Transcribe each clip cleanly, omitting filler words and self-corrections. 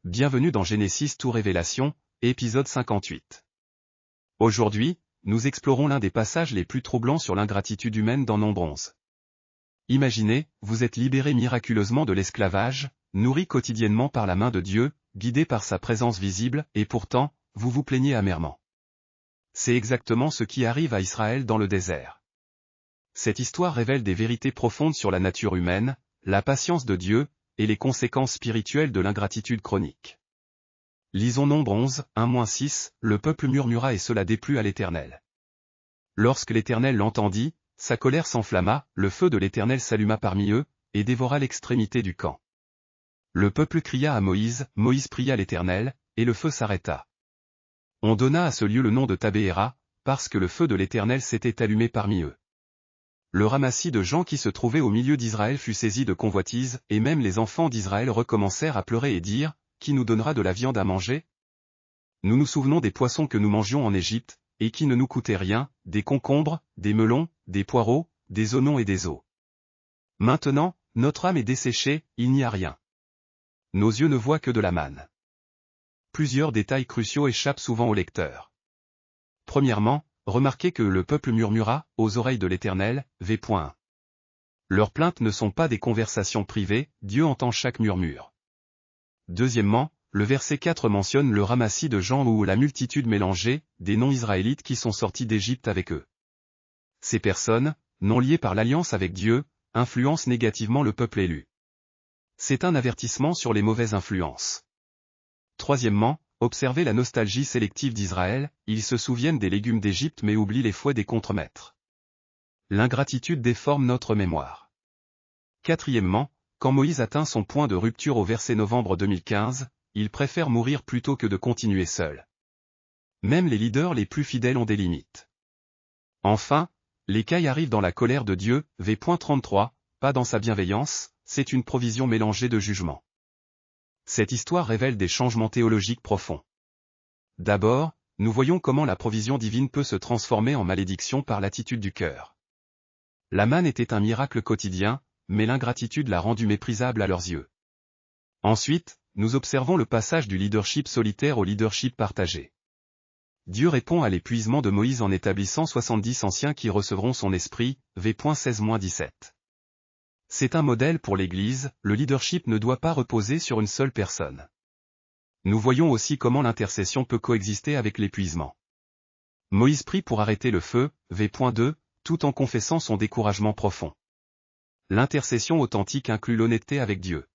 Bienvenue dans Genesis to Révélation, épisode 58. Aujourd'hui, nous explorons l'un des passages les plus troublants sur l'ingratitude humaine dans Nombre 11. Imaginez, vous êtes libéré miraculeusement de l'esclavage, nourri quotidiennement par la main de Dieu, guidé par sa présence visible, et pourtant, vous vous plaignez amèrement. C'est exactement ce qui arrive à Israël dans le désert. Cette histoire révèle des vérités profondes sur la nature humaine, la patience de Dieu, et les conséquences spirituelles de l'ingratitude chronique. Lisons Nombre 11, 1-6, le peuple murmura et cela déplut à l'Éternel. Lorsque l'Éternel l'entendit, sa colère s'enflamma, le feu de l'Éternel s'alluma parmi eux, et dévora l'extrémité du camp. Le peuple cria à Moïse, Moïse pria l'Éternel, et le feu s'arrêta. On donna à ce lieu le nom de Tabéhéra, parce que le feu de l'Éternel s'était allumé parmi eux. Le ramassis de gens qui se trouvaient au milieu d'Israël fut saisi de convoitise, et même les enfants d'Israël recommencèrent à pleurer et dire, « Qui nous donnera de la viande à manger ?» Nous nous souvenons des poissons que nous mangions en Égypte, et qui ne nous coûtaient rien, des concombres, des melons, des poireaux, des oignons et des os. Maintenant, notre âme est desséchée, il n'y a rien. Nos yeux ne voient que de la manne. Plusieurs détails cruciaux échappent souvent au lecteur. Premièrement, remarquez que le peuple murmura, aux oreilles de l'Éternel, v.1. Leurs plaintes ne sont pas des conversations privées, Dieu entend chaque murmure. Deuxièmement, le verset 4 mentionne le ramassis de gens ou la multitude mélangée, des non-israélites qui sont sortis d'Égypte avec eux. Ces personnes, non liées par l'alliance avec Dieu, influencent négativement le peuple élu. C'est un avertissement sur les mauvaises influences. Troisièmement, observez la nostalgie sélective d'Israël, ils se souviennent des légumes d'Égypte mais oublient les fouets des contremaîtres. L'ingratitude déforme notre mémoire. Quatrièmement, quand Moïse atteint son point de rupture au verset novembre 2015, il préfère mourir plutôt que de continuer seul. Même les leaders les plus fidèles ont des limites. Enfin, l'écueil arrive dans la colère de Dieu, v.33, pas dans sa bienveillance, c'est une provision mélangée de jugement. Cette histoire révèle des changements théologiques profonds. D'abord, nous voyons comment la provision divine peut se transformer en malédiction par l'attitude du cœur. La manne était un miracle quotidien, mais l'ingratitude l'a rendue méprisable à leurs yeux. Ensuite, nous observons le passage du leadership solitaire au leadership partagé. Dieu répond à l'épuisement de Moïse en établissant 70 anciens qui recevront son esprit, v.16-17. C'est un modèle pour l'Église, le leadership ne doit pas reposer sur une seule personne. Nous voyons aussi comment l'intercession peut coexister avec l'épuisement. Moïse prie pour arrêter le feu, v.2, tout en confessant son découragement profond. L'intercession authentique inclut l'honnêteté avec Dieu.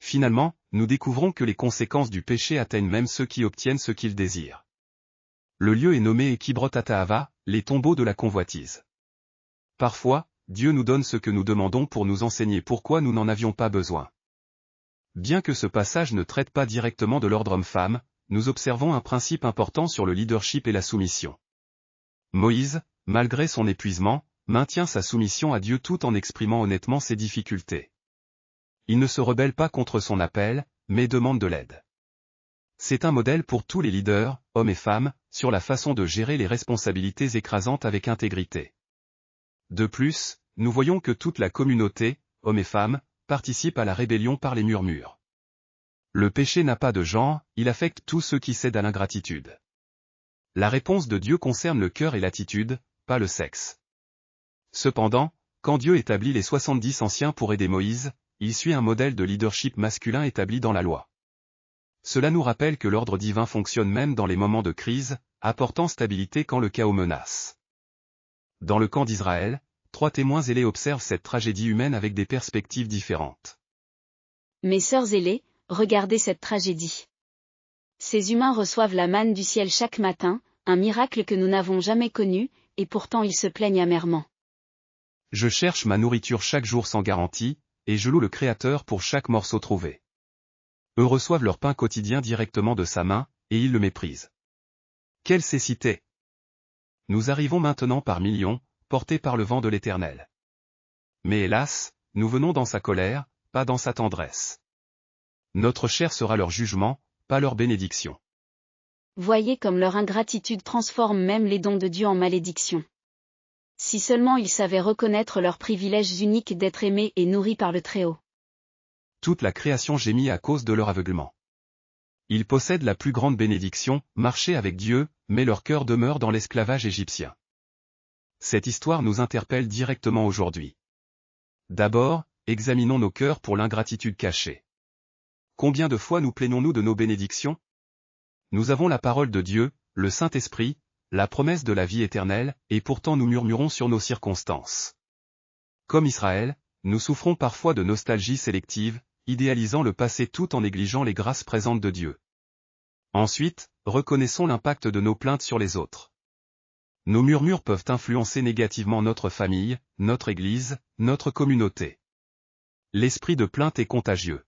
Finalement, nous découvrons que les conséquences du péché atteignent même ceux qui obtiennent ce qu'ils désirent. Le lieu est nommé Kibrot Hatahava, les tombeaux de la convoitise. Parfois, Dieu nous donne ce que nous demandons pour nous enseigner pourquoi nous n'en avions pas besoin. Bien que ce passage ne traite pas directement de l'ordre homme-femme, nous observons un principe important sur le leadership et la soumission. Moïse, malgré son épuisement, maintient sa soumission à Dieu tout en exprimant honnêtement ses difficultés. Il ne se rebelle pas contre son appel, mais demande de l'aide. C'est un modèle pour tous les leaders, hommes et femmes, sur la façon de gérer les responsabilités écrasantes avec intégrité. De plus, nous voyons que toute la communauté, hommes et femmes, participe à la rébellion par les murmures. Le péché n'a pas de genre, il affecte tous ceux qui cèdent à l'ingratitude. La réponse de Dieu concerne le cœur et l'attitude, pas le sexe. Cependant, quand Dieu établit les 70 anciens pour aider Moïse, il suit un modèle de leadership masculin établi dans la loi. Cela nous rappelle que l'ordre divin fonctionne même dans les moments de crise, apportant stabilité quand le chaos menace. Dans le camp d'Israël, 3 témoins zélés observent cette tragédie humaine avec des perspectives différentes. Mes sœurs zélées, regardez cette tragédie. Ces humains reçoivent la manne du ciel chaque matin, un miracle que nous n'avons jamais connu, et pourtant ils se plaignent amèrement. Je cherche ma nourriture chaque jour sans garantie, et je loue le Créateur pour chaque morceau trouvé. Eux reçoivent leur pain quotidien directement de sa main, et ils le méprisent. Quelle cécité! Nous arrivons maintenant par millions, portés par le vent de l'Éternel. Mais hélas, nous venons dans sa colère, pas dans sa tendresse. Notre chair sera leur jugement, pas leur bénédiction. Voyez comme leur ingratitude transforme même les dons de Dieu en malédiction. Si seulement ils savaient reconnaître leurs privilèges uniques d'être aimés et nourris par le Très-Haut. Toute la création gémit à cause de leur aveuglement. Ils possèdent la plus grande bénédiction, marcher avec Dieu, mais leur cœur demeure dans l'esclavage égyptien. Cette histoire nous interpelle directement aujourd'hui. D'abord, examinons nos cœurs pour l'ingratitude cachée. Combien de fois nous plaignons-nous de nos bénédictions? Nous avons la parole de Dieu, le Saint-Esprit, la promesse de la vie éternelle, et pourtant nous murmurons sur nos circonstances. Comme Israël, nous souffrons parfois de nostalgie sélective, idéalisant le passé tout en négligeant les grâces présentes de Dieu. Ensuite, reconnaissons l'impact de nos plaintes sur les autres. Nos murmures peuvent influencer négativement notre famille, notre Église, notre communauté. L'esprit de plainte est contagieux.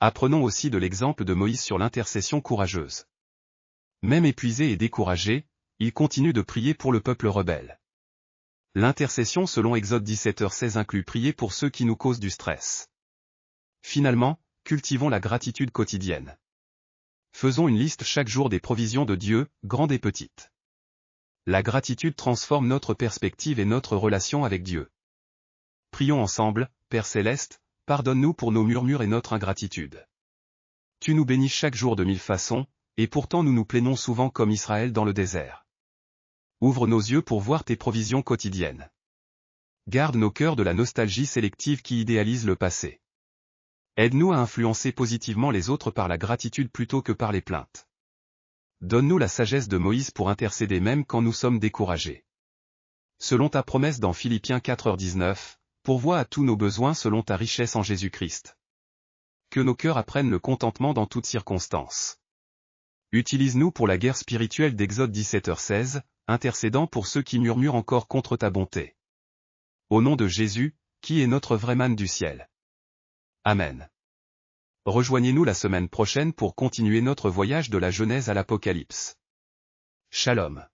Apprenons aussi de l'exemple de Moïse sur l'intercession courageuse. Même épuisé et découragé, il continue de prier pour le peuple rebelle. L'intercession selon Exode 17h16 inclut prier pour ceux qui nous causent du stress. Finalement, cultivons la gratitude quotidienne. Faisons une liste chaque jour des provisions de Dieu, grandes et petites. La gratitude transforme notre perspective et notre relation avec Dieu. Prions ensemble, Père Céleste, pardonne-nous pour nos murmures et notre ingratitude. Tu nous bénis chaque jour de 1000 façons, et pourtant nous nous plaignons souvent comme Israël dans le désert. Ouvre nos yeux pour voir tes provisions quotidiennes. Garde nos cœurs de la nostalgie sélective qui idéalise le passé. Aide-nous à influencer positivement les autres par la gratitude plutôt que par les plaintes. Donne-nous la sagesse de Moïse pour intercéder même quand nous sommes découragés. Selon ta promesse dans Philippiens 4h19, pourvois à tous nos besoins selon ta richesse en Jésus-Christ. Que nos cœurs apprennent le contentement dans toutes circonstances. Utilise-nous pour la guerre spirituelle d'Exode 17h16, intercédant pour ceux qui murmurent encore contre ta bonté. Au nom de Jésus, qui est notre vrai manne du ciel. Amen. Rejoignez-nous la semaine prochaine pour continuer notre voyage de la Genèse à l'Apocalypse. Shalom.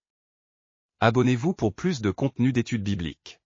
Abonnez-vous pour plus de contenu d'études bibliques.